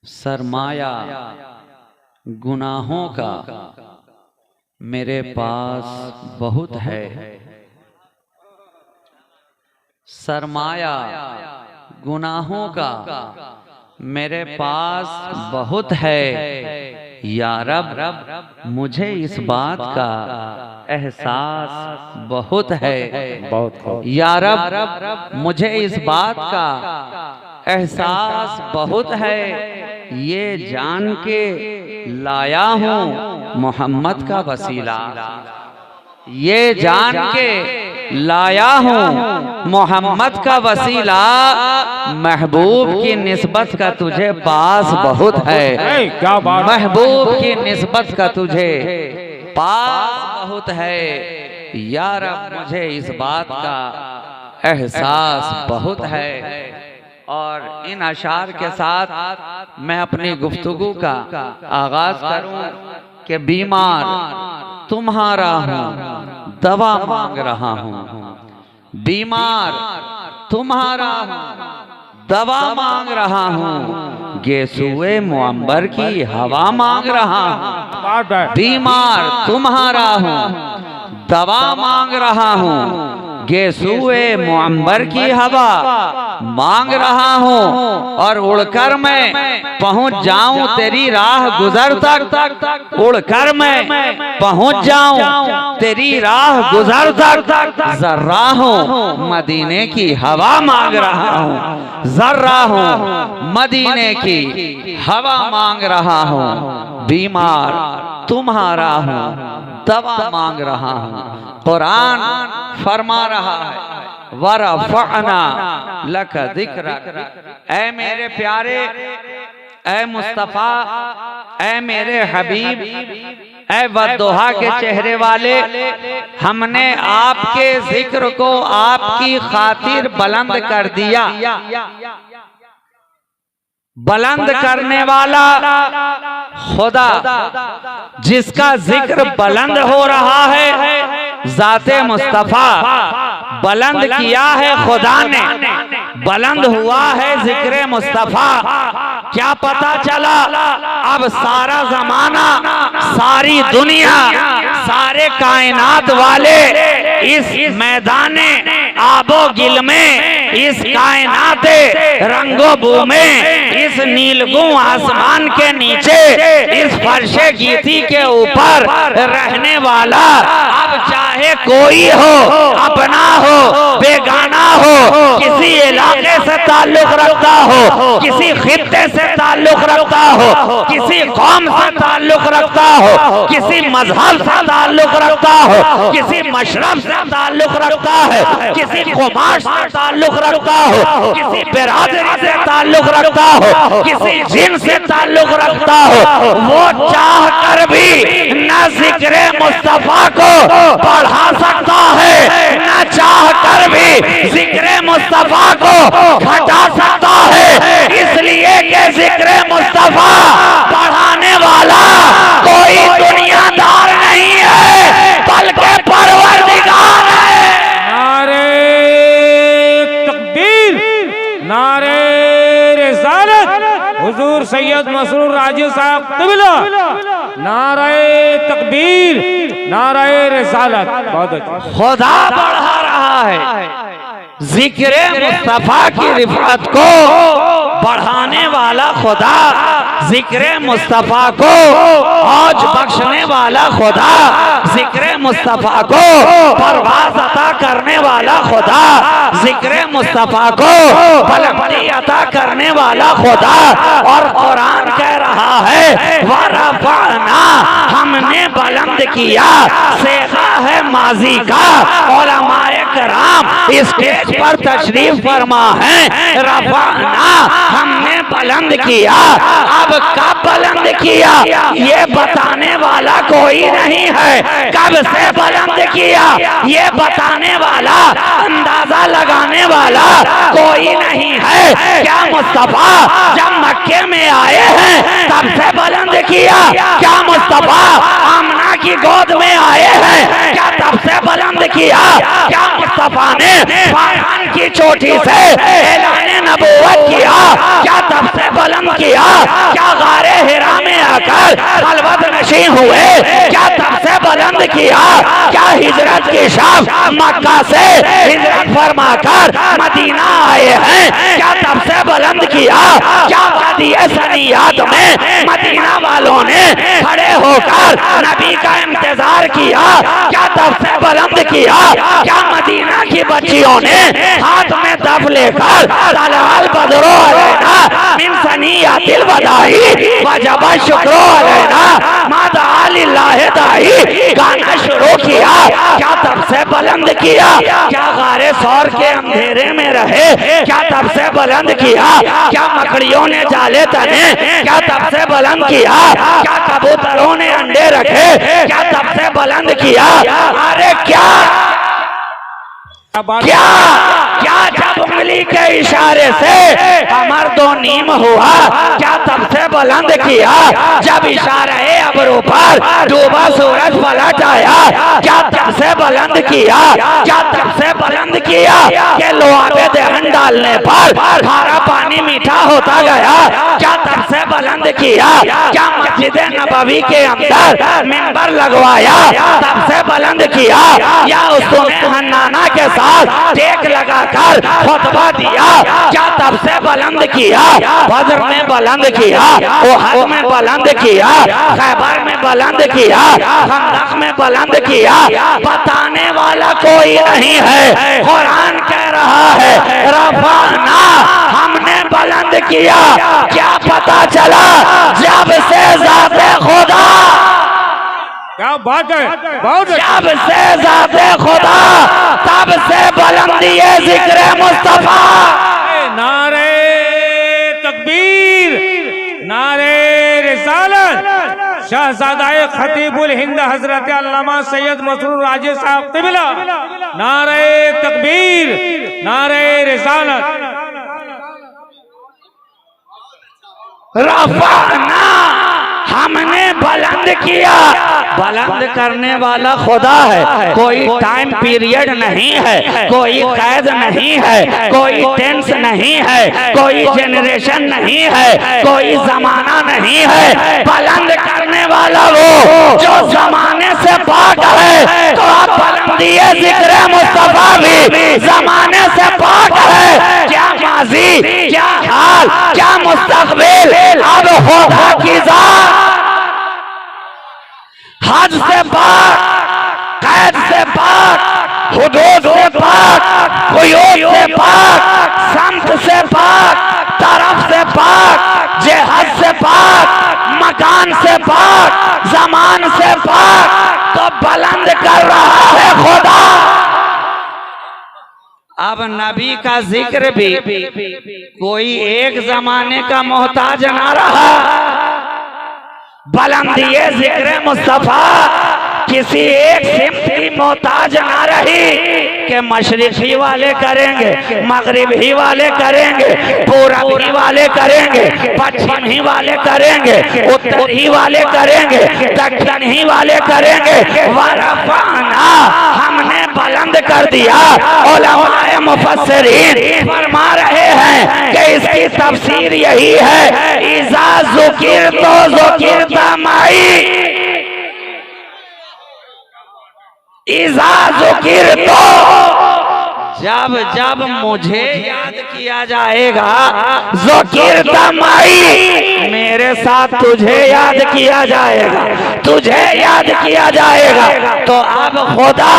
सरमाया गुनाहों का मेरे पास बहुत है। सरमाया गुनाहों का मेरे पास बहुत है। या रब मुझे इस बात का एहसास बहुत है। या रब मुझे इस बात का एहसास बहुत है। ये जान के लाया हूँ मोहम्मद का वसीला। ये जान के लाया हूँ मोहम्मद का वसीला। महबूब की निस्बत का तुझे पास बहुत है। क्या बात। महबूब की निस्बत का तुझे पास बहुत है। या रब मुझे इस बात का एहसास बहुत है। और इन अशार के साथ मैं अपनी गुफ्तगू का आगाज करूं कि बीमार तुम्हारा हूं, दवा मांग रहा हूं। बीमार तुम्हारा हूं, दवा मांग रहा हूं। गेसुए मुअम्बर की हवा मांग रहा हूं। बीमार तुम्हारा हूं, दवा मांग रहा हूं। गेसुए मुअम्बर की हवा मांग रहा हूँ। और उड़कर मैं पहुँच जाऊं तेरी राह गुजर तक। उड़कर मैं पहुँच जाऊं तेरी राह गुजर तक। जर्रा हूँ मदीने की हवा मांग रहा हूँ। जर्रा हूँ मदीने की हवा मांग रहा हूँ। बीमार तुम्हारा हूँ, दवा मांग रहा हूँ। कुरान फरमा रहा है वरफ़अना लक ज़िक्रक। ऐ मेरे प्यारे, ऐ मुस्तफ़ा, ऐ मेरे हबीब, ऐ वद्दुहा के चेहरे वाले, हमने आपके जिक्र को आपकी खातिर बुलंद कर दिया। बुलंद करने वाला खुदा, जिसका जिक्र बुलंद हो रहा है, ज़ाते मुस्तफ़ा बुलंद किया है खुदा ने। बुलंद हुआ है जिक्र मुस्तफ़ा। क्या पता चला अब सारा जमाना, सारी दुनिया, सारे कायनात वाले इस मैदाने आबो गिल में, इस कायनात रंगो बू में, इस नीलगू आसमान के नीचे, इस फर्शे गीती के ऊपर रहने वाला अब चाहे कोई हो, अपना हो, बेगाना हो, किसी इलाके से ताल्लुक रखता हो, किसी खित्ते से ताल्लुक रखता हो, किसी कौम से ताल्लुक रखता हो, किसी मजहब से ताल्लुक रखता हो, किसी मशरब से ताल्लुक रखता है, किसी खुमाश से ताल्लुक रखता हो, किसी बिरादरी से ताल्लुक रखता हो, किसी जिन से ताल्लुक रखता हो, वो चाह कर भी न जिक्र मुस्तफा को बढ़ा सकता है, न चाह कर भी जिक्र मुस्तफा को घटा सकता है। इसलिए कि जिक्र मुस्तफा बढ़ाने वाला कोई दुनियादार नहीं है, बल्कि परवरदिगार है। नारे तकबीर, नारे रिसालत, हुजूर सैयद मसरूर राजी साहब तबला। नारे तकबीर, नारे रिसालत। बहुत अच्छा। खुदा बढ़ा रहा है जिक्र मुस्तफा की रिफात को बढ़ाने वाला खुदा, जिक्र मुस्तफा को औज बख्शने वाला खुदा, जिक्र मुस्तफा को परवाज़ अता करने वाला खुदा, जिक्र मुस्तफा को बुलंदी अता करने वाला खुदा। और कुरान कह रहा है वरफ़अना, हमने बुलंद किया। सेगा है माजी का। उलमाए किराम इस स्टेज पर तशरीफ फरमा है। रफ़अना, हमने बुलंद किया। अब कब बुलंद किया ये बताने वाला कोई नहीं है। कब से बुलंद किया ये बताने वाला, अंदाजा लगाने वाला कोई नहीं है। क्या मुस्तफा जब मक्के में आए हैं तब से बुलंद किया? क्या मुस्तफा आमना की गोद में आए हैं, क्या तब से बुलंद किया? क्या मुस्तफा ने फारान की चोटी से ऐलाने नबूवत किया? क्या तब से बुलंद किया? क्या गारे हिरा में आकर खलवत नशी हुए? क्या तब से बुलंद किया? क्या हिजरत की शब मक्का से हिजरत फरमाकर मदीना आए हैं? क्या तब से बुलंद किया? क्या वादिए सनियात में मदीना वालों ने खड़े होकर नबी का इंतजार किया? क्या तब से बुलंद किया? क्या मदीना की बच्चियों ने हाथ में तब लेकर तलाल बदरो अलैना मिन सनियातिल वदाई वजब शुक्रो अलैना मादा लिल्लाहि दाई गाना शुरू किया? क्या तब से बुलंद किया? क्या गारे सौर के अंधेरे में रहे? क्या तब से बुलंद किया? क्या मकड़ियों ने जाले तने? क्या तब से बुलंद किया? क्या कबूतरों ने अंडे रखे? क्या तब से बुलंद किया? अरे क्या क्या क्या जब उंगली के इशारे से कमर दो नीम हुआ? क्या तब से बुलंद किया? जब इशारे अबरू पर डूबा सूरज पलट आया? क्या तब से बुलंद किया? क्या तब से बुलंद किया कि लोहाबे दहन डालने पर खारा पानी मीठा होता गया? क्या तब से बुलंद किया? क्या मस्जिद नबवी के अंदर मिंबर लगवाया? तब से बुलंद किया? या उसने हन्नाना के टेक लगाकर खुतबा दिया? क्या तब से बुलंद किया? बदर में बुलंद किया, उहद में बुलंद किया, खैबर में बुलंद किया, खंदक में बुलंद किया? बताने वाला कोई नहीं है, कुरान कह रहा है रफाना, हमने बुलंद किया। क्या पता चला? जब से ज़ाते खुदा, क्या बात है, बहुत जब से ज़ाते खुदा तब से बुलंदी जिक्र मुस्तफा। नारे तकबीर, नारे रिसालत। शहजादाए खतीबुल हिंद हजरत अल्लामा सैयद मसरूर राजी साहब क़िबला, नारे तकबीर, नारे रिसालत। रफ़ाना, हमने बुलंद किया। बुलंद करने वाला खुदा है, कोई टाइम पीरियड नहीं है, कोई कैद नहीं है, कोई टेंस नहीं है, कोई जनरेशन नहीं है, कोई जमाना नहीं है। बुलंद करने वाला वो जो जमाने से पाक है। तो आप बुलंदी जिक्र मुस्तफा भी जमाने से पाक है। क्या माजी, क्या हाल, क्या मुस्तकबिल, अब खुदा की ज़ात हद से पाक, कैद से पाक, हुदूद से पाक, हुयूद से पाक, समत से पाक, तरफ से पाक, जिहद से पाक, मकान से पाक, जमान से पाक। तो बुलंद कर रहा है खुदा। अब नबी का जिक्र भी कोई एक जमाने का मोहताज ना रहा। बुलंदी जिक्र मुस्तफा किसी एक सिमत की मोहताज ना रही कि मशरिकी वाले करेंगे, मगरिबी वाले करेंगे, पूरबी वाले करेंगे, पश्चिमी वाले करेंगे, उत्तरी वाले करेंगे, दक्षिणी वाले करेंगे। वरफ़ाना, हमने बुलंद कर दिया। उलमाए मुफस्सिरीन फरमा रहे हैं कि इसकी तफसीर यही है, इज़ा ज़ुकिरतो ज़ुकिरता माई, इज़ा ज़ुकिरतो, जब जब मुझे याद किया जाएगा, ज़ुकिरता माई, मेरे साथ तुझे याद किया जाएगा, तुझे याद किया जाएगा। तो अब खुदा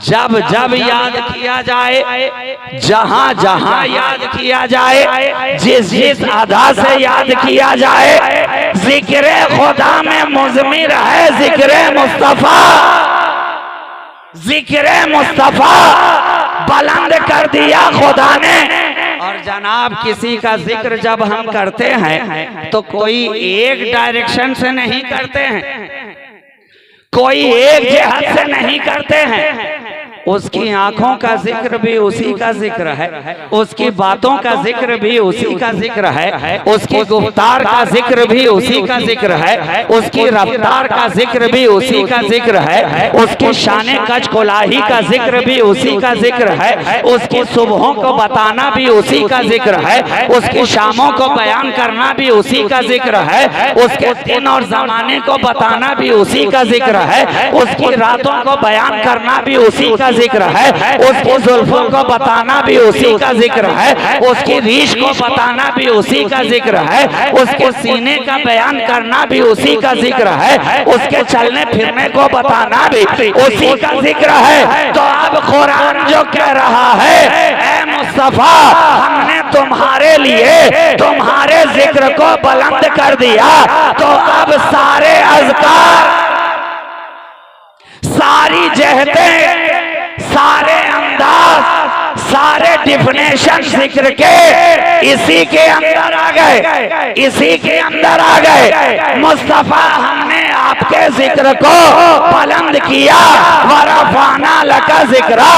जब जब याद किया जाए, जहां जहां याद किया जाए, जिस जिस अदा से याद किया जाए, जिक्र खुदा में मुज़मिर है जिक्र मुस्तफा। जिक्र मुस्तफा बुलंद कर दिया खुदा ने। और जनाब, किसी का जिक्र जब हम करते हैं तो कोई एक डायरेक्शन से नहीं करते हैं, कोई एक जिहत से नहीं करते हैं। उसकी आंखों का जिक्र भी उसी का जिक्र है, उसकी बातों का जिक्र भी उसी का जिक्र है, उसकी गुफ्तार का जिक्र भी उसी का जिक्र है, उसकी रफ्तार का जिक्र भी उसी का जिक्र है, उसकी शान कच कुलाही का जिक्र भी उसी का जिक्र है, उसकी सुबहों को बताना भी उसी का जिक्र है, उसकी शामों को बयान करना भी उसी का जिक्र है, उसके दिन और जमाने को बताना भी उसी का जिक्र है, उसकी रातों को बयान करना भी उसी का जिक्र है, उसकी जुल्फों को बताना भी उसी का जिक्र है, उसकी रीश को बताना भी उसी का जिक्र है, उसके सीने का बयान करना भी उसी का जिक्र है, उसके चलने फिरने को बताना भी उसी का जिक्र है। तो अब कुरान जो कह रहा है, ऐ मुस्तफा हमने तुम्हारे लिए तुम्हारे जिक्र को बुलंद कर दिया, तो अब सारे अज़कार, सारी जहतें, सारे अंदाज, सारे डिफिनेशन जिक्र के इसी के अंदर आ गए, इसी के अंदर आ गए। मुस्तफा हमने आपके जिक्र को बुलंद किया, वरफाना लका जिक्रा,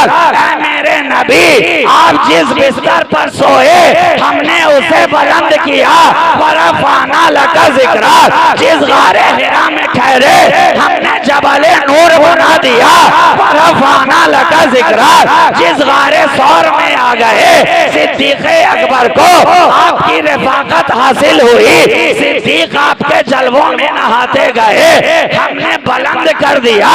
मेरे नबी आप जिस बिस्तर पर सोए हमने उसे बुलंद किया, वरफाना लका जिक्रा, जिस गारे हिरा में ठहरे हमने जबले नूर बना दिया, वरफाना लका जिक्रा, जिस गारे सौर में आ गए सिद्दीक़ अकबर को आपकी रफाकत हासिल हुई, सिद्दीक आपके जलवों में नहाते गए, हमने बुलंद कर दिया,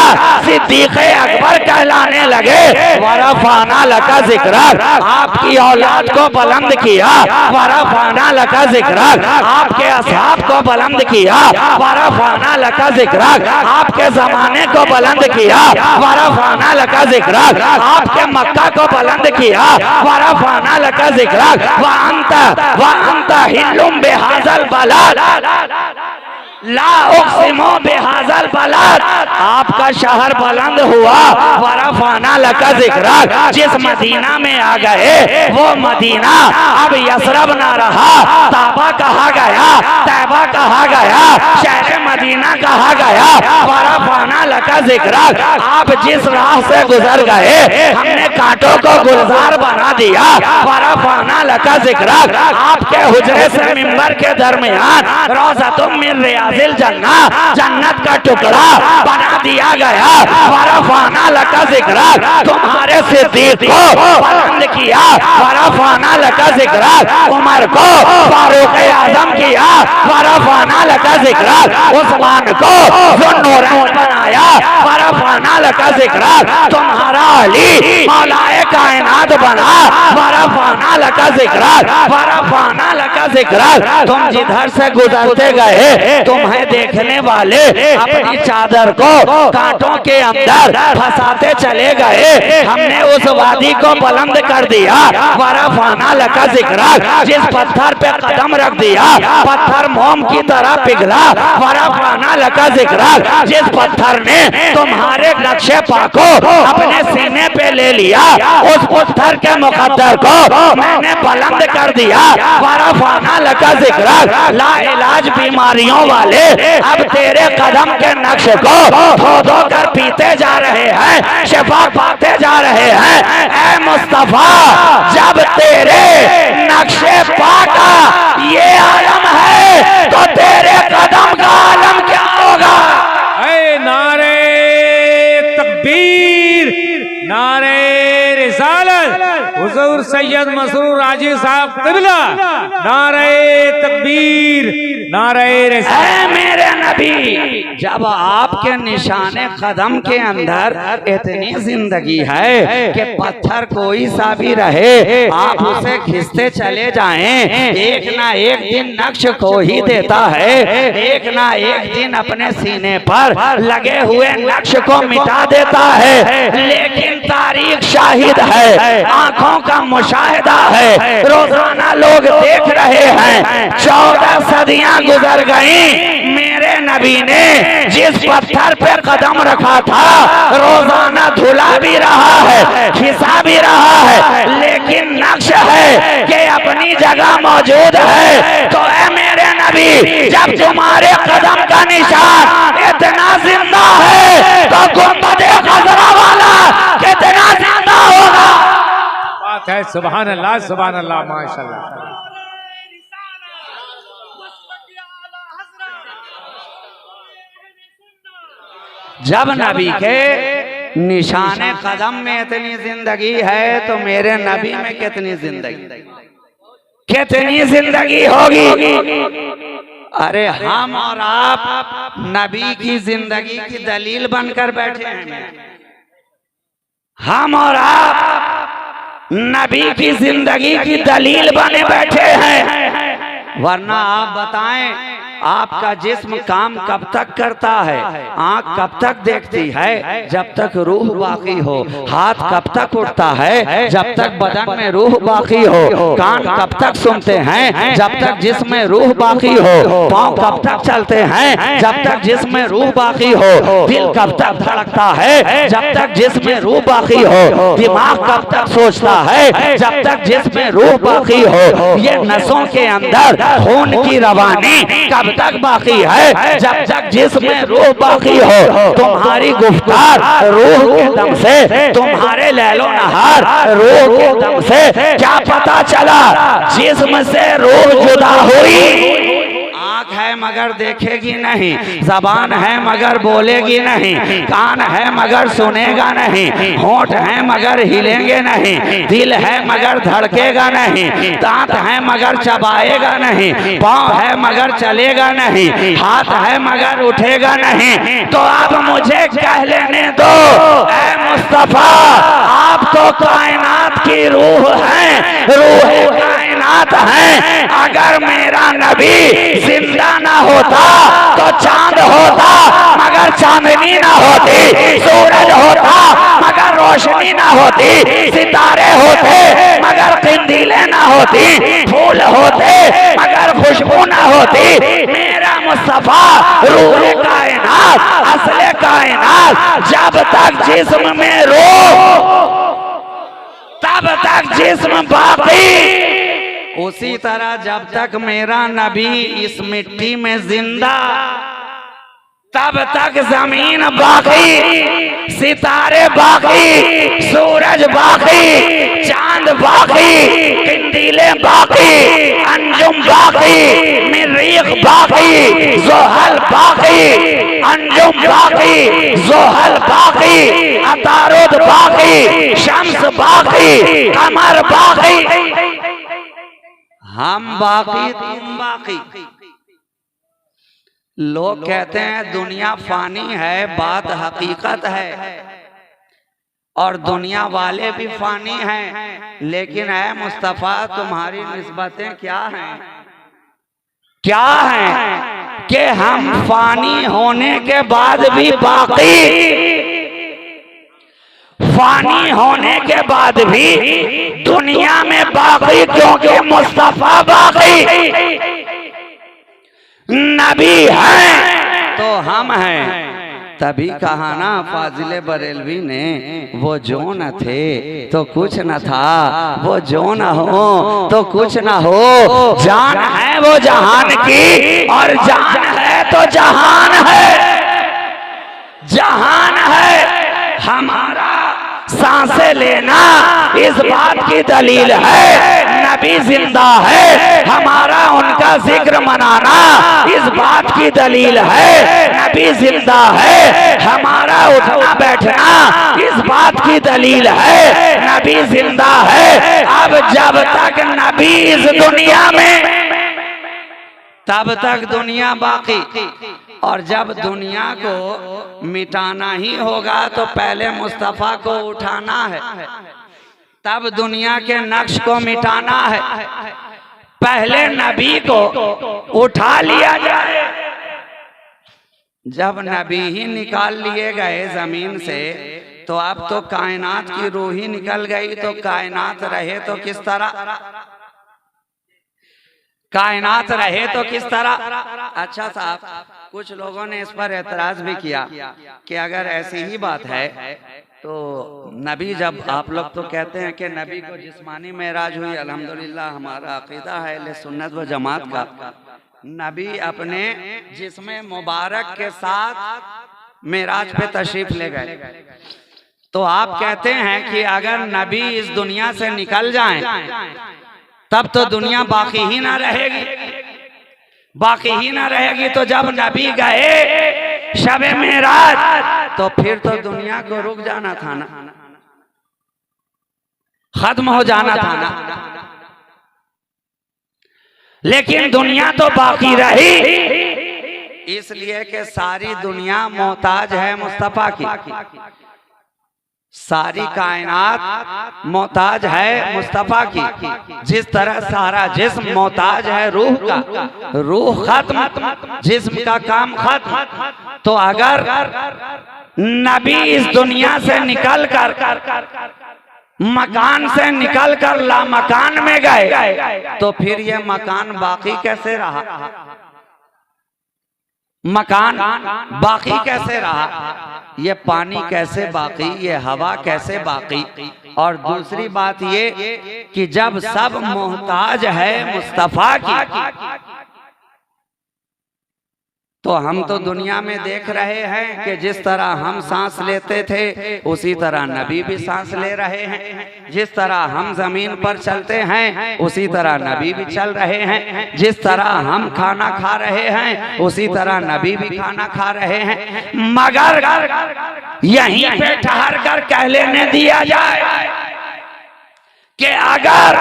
सिद्दीक़ अकबर कहलाने लगे, वरफाना लका जिक्रा, आपकी औलाद को बुलंद किया, वरफाना लका जिक्रा, आपके असहाब को बुलंद किया, वरफाना लका जिक्रा, आपके जमाने को बुलंद किया, वरफाना लका जिक्रा, आपके मक्का को बुलंद किया, वरफाना लका जिक्रा, व अंत हिल्लुम बिहाज़ल बलाद, ला उक़सिमु बिहाज़ल बलाद, आपका शहर बुलंद हुआ, वरफाना लका जिक्रा, जिस मदीना में आ गए वो मदीना अब यसरब ना रहा, ताबा कहा गया, तैबा कहा गया, शहर मदीना कहा गया, वरफाना लका जिक्रा, आप जिस राह से गुजर गए हमने कांटों को गुलजार बना दिया, वरफाना लका जिक्रा, आपके हुजरे से मिंबर के दरमियान रोज़तुम मिन रियाज़िल जन्ना, जन्नत का टुकड़ा बना दिया गया, वरफाना लका जिक्रा, तुम्हारे सिद्दीक को बुलंद किया, वरफाना लका जिक्रा, उमर को फारूक आज़म किया, वरफाना लका जिक्रा, उस्मान को ज़ुन्नूरैन बनाया, वरफाना लका जिक्रा, तुम्हारा अली मौलाए कायनात बना, वरफाना लका जिक्रा, वरफाना लका जिक्रा, तुम जिधर से गुजरते गए तुम्हें देखने वाले अपनी चादर को कांटों के अंदर फंसाते चले गए, हमने उस वादी को बुलंद कर दिया, वरफाना लका जिक्रा, जिस पत्थर पे कदम रख दिया पत्थर मोम की तरह पिघला, वरफाना लका जिक्रा, जिस पत्थर ने तुम्हारे नक्शे पाको अपने सीने पे ले लिया, उस पत्थर के मुकद्दर को मैंने बुलंद कर दिया, वरफाना लका जिक्रा, ला इलाज बीमारियों वाले अब तेरे कदम के नक्श को धो धो कर पीते जा रहे हैं, शिफा पाते जा रहे हैं। ऐ मुस्तफा जब तेरे नक्शे पाका ये आलम है तो तेरे कदम का आलम क्या होगा? ऐ नारे तकबीर, नारे रिसालत, हुजूर सैयद मसरूर राजी साहब क़िबला, नारे तकबीर, नारे रिसालत। मेरे नबी जब आपके निशाने कदम के अंदर इतनी जिंदगी है कि पत्थर कोई सा भी रहे आप उसे खींचते चले जाएं, एक ना एक दिन नक्श को ही देता है, एक ना एक दिन अपने सीने पर लगे हुए नक्श को मिटा देता है, लेकिन तारीख शाहिद है, आंखों का मुशाहिदा है, रोजाना लोग देख रहे हैं, 14 सदियां गुजर गई, मेरे नबी ने जिस पत्थर पे कदम रखा था रोजाना धुला भी रहा है, खिसा भी रहा है, लेकिन नक्श है कि अपनी जगह मौजूद है। तो ऐ मेरे नबी जब तुम्हारे कदम का निशान इतना जिंदा है तो गुंबद खज़रा वाला कितना जिंदा होगा। बात है, सुभान अल्लाह, माशाअल्लाह। जब नबी के निशाने कदम में इतनी जिंदगी है तो मेरे नबी में कितनी जिंदगी होगी। अरे हम और आप नबी की जिंदगी की दलील बनकर बैठे हैं। हम और आप नबी की जिंदगी की दलील बने बैठे हैं। वरना आप बताएं, आपका जिस्म काम कब तक करता है? आंख कब तक देखती है? जब तक रूह बाकी हो। हाथ कब तक उठता है? जब तक बदन में रूह बाकी हो। कान कब तक सुनते हैं? जब तक जिस्म में रूह बाकी हो। पाँव कब तक चलते हैं? जब तक जिस्म में रूह बाकी हो। दिल कब तक धड़कता है? जब तक जिस्म में रूह बाकी हो। दिमाग कब तक सोचता है? जब तक जिस्म में रूह बाकी हो। ये नसों के अंदर खून की रवानी कब तक बाकी है? जब तक जिसमें रूह बाकी हो। तुम्हारी गुफ्तार रूह के दम से, तुम्हारे लैलो नहार रूह के दम से क्या पता चला जिस्म से रूह जुदा हुई। आँख है मगर देखेगी नहीं, जबान है मगर बोलेगी नहीं, कान है मगर सुनेगा नहीं, होंठ है मगर हिलेंगे नहीं, दिल है मगर धड़केगा नहीं, दांत है मगर चबाएगा नहीं, पाँव है मगर चलेगा नहीं, हाथ है मगर उठेगा नहीं। तो आप मुझे कह लेने दो, ऐ मुस्तफा, आप तो कायनात की रूह हैं, रूह कायनात हैं। अगर मेरा नबी जिंदा ना होता तो चांद होता मगर चांदनी ना होती, सूरज होता मगर रोशनी ना होती, सितारे होते मगर कंदीलें ना होती, फूल होते मगर खुशबू ना होती। मेरा मुस्तफा रूह कायनात, असले कायनात। जब तक जिस्म में रूह तब तक जिस्म बाकी। उसी तरह जब तक मेरा नबी इस मिट्टी में जिंदा, तब तक जमीन बाकी, सितारे बाकी, सूरज बाकी, चांद बाकी, कंदीलें बाकी, अंजुम बाकी, मरीख बाकी, ज़ोहल बाकी, अंजुम बाकी, ज़ोहल बाकी, अतारुद बाकी, शम्स बाकी, कमर बाकी। हम बाकी, तुम बाकी। लोग कहते हैं दुनिया फानी है, बात हकीकत है, और दुनिया वाले भी फानी हैं। लेकिन है मुस्तफा, तुम्हारी निस्बतें क्या हैं? क्या हैं कि हम फानी होने के बाद भी बाकी, फानी होने के बाद भी दुनिया में बाकी, क्योंकि मुस्तफा बाकी, नबी है तो हम हैं। तभी कहा ना फाजिले बरेलवी ने, वो जो न थे तो कुछ न था, वो जो न हो तो कुछ न हो। जान है वो जहान की, और जान है तो जहान है, जहान है हमारा। सांसें लेना इस बात की दलील है, नबी जिंदा है। हमारा उनका जिक्र मनाना इस बात की दलील है, नबी जिंदा है। हमारा उठना बैठना इस बात की दलील है, नबी जिंदा है। अब जब तक नबी इस दुनिया में, तब तक दुनिया बाकी। और जब दुनिया को मिटाना ही होगा तो पहले मुस्तफा को उठाना है, तब दुनिया के नक्श को मिटाना है। पहले नबी को उठा लिया जाए। जब नबी ही निकाल लिए गए जमीन से, तो अब तो कायनात की रूह ही निकल गई, तो कायनात रहे तो किस तरह? कायनात रहे तो किस तरह? अच्छा साहब, कुछ लोगों ने इस पर एतराज भी किया कि अगर ऐसी ही बात है तो नबी, जब आप लोग तो कहते हैं कि नबी को जिस्मानी मेराज हुई, अल्हम्दुलिल्लाह हमारा अकीदा है अहले सुन्नत व जमात का, नबी अपने जिस्म मुबारक के साथ मेराज पे तशरीफ ले गए। तो आप कहते हैं कि अगर नबी इस दुनिया से निकल जाएं तब तो दुनिया बाकी ही ना रहेगी, बाकी ही ना रहेगी। तो जब नबी गए शबे मेराज तो फिर तो दुनिया को रुक जाना था ना, खत्म हो जाना था ना। लेकिन दुनिया तो बाकी रही, इसलिए कि सारी दुनिया मोहताज है मुस्तफा की, सारी कायनात मोहताज है मुस्तफा की। जिस तरह सारा जिस्म मोहताज है रूह का, रूह खत्म, जिस्म का काम खत्म। तो अगर नबी इस दुनिया से निकल कर मकान से निकल कर लामकान में गए तो फिर ये मकान बाकी कैसे रहा, मकान बाकी कैसे रहा, ये पानी कैसे बाकी, ये हवा कैसे बाकी। और दूसरी बात ये कि जब सब मोहताज है मुस्तफा की तो हम तो दुनिया में देख रहे हैं कि जिस तरह हम सांस लेते थे उसी तरह नबी भी सांस ले रहे हैं, जिस तरह हम जमीन पर चलते हैं उसी तरह नबी भी चल रहे हैं, जिस तरह हम खाना खा रहे हैं उसी तरह नबी भी खाना खा रहे हैं। मगर यहीं पे ठहर कर कह लेने दिया जाए कि अगर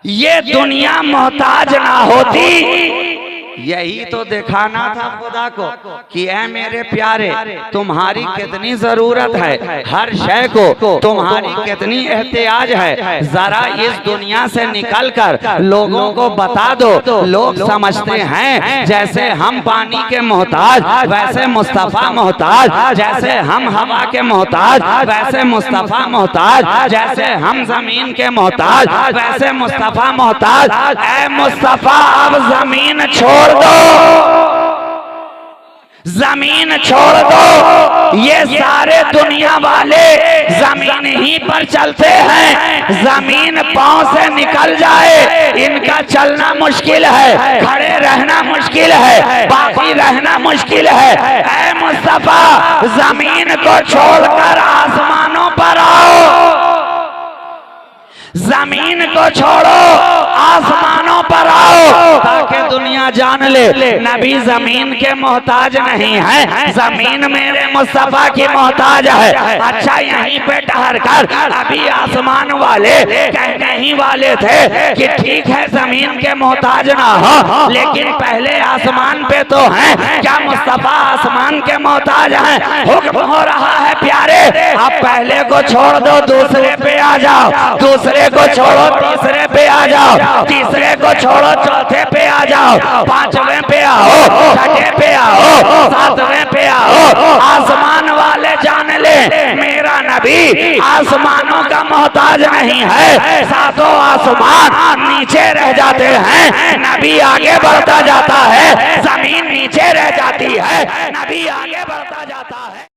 ये दुनिया मोहताज ना होती, यही तो दिखाना था खुदा को कि ऐ मेरे प्यारे तुम्हारी कितनी जरूरत है, हर शय को तुम्हारी कितनी एहतियाज है। जरा इस दुनिया से निकलकर लोगों को बता दो। लोग समझते हैं जैसे हम पानी के मोहताज वैसे मुस्तफा मोहताज, जैसे हम हवा के मोहताज वैसे मुस्तफा मोहताज, जैसे हम जमीन के मोहताज वैसे मुस्तफा मोहताज। ऐ मुस्तफा अब जमीन छोड़ दो, जमीन छोड़ दो। ये सारे दुनिया वाले जमीन ही पर चलते हैं, जमीन पांव से निकल जाए इनका चलना मुश्किल है, खड़े रहना मुश्किल है, बाकी रहना मुश्किल है। ऐ मुस्तफा जमीन को छोड़कर आसमानों पर आओ, जमीन को छोड़ो आसमानों पर आओ, ताकि दुनिया जान ले नबी जमीन के मोहताज नहीं है, जमीन मेरे मुस्तफा की मोहताज है। अच्छा यहीं पे ठहर कर अभी आसमान वाले कहने ही वाले थे कि ठीक है जमीन के मोहताज ना हो, लेकिन पहले आसमान पे तो हैं, क्या मुस्तफा आसमान के मोहताज हैं? हुक्म हो रहा है प्यारे अब पहले को छोड़ दो दूसरे पे आ जाओ, दूसरे को छोड़ो तीसरे पे आ जाओ, तीसरे को छोड़ो चौथे पे आ जाओ, पांचवें पे आओ, छठे पे आओ, सातवें पे आओ। आसमान वाले जान ले मेरा नबी आसमानों का मोहताज नहीं है, सातों आसमान नीचे रह जाते हैं, नबी आगे बढ़ता जाता है, जमीन नीचे रह जाती है, नबी आगे बढ़ता जाता है।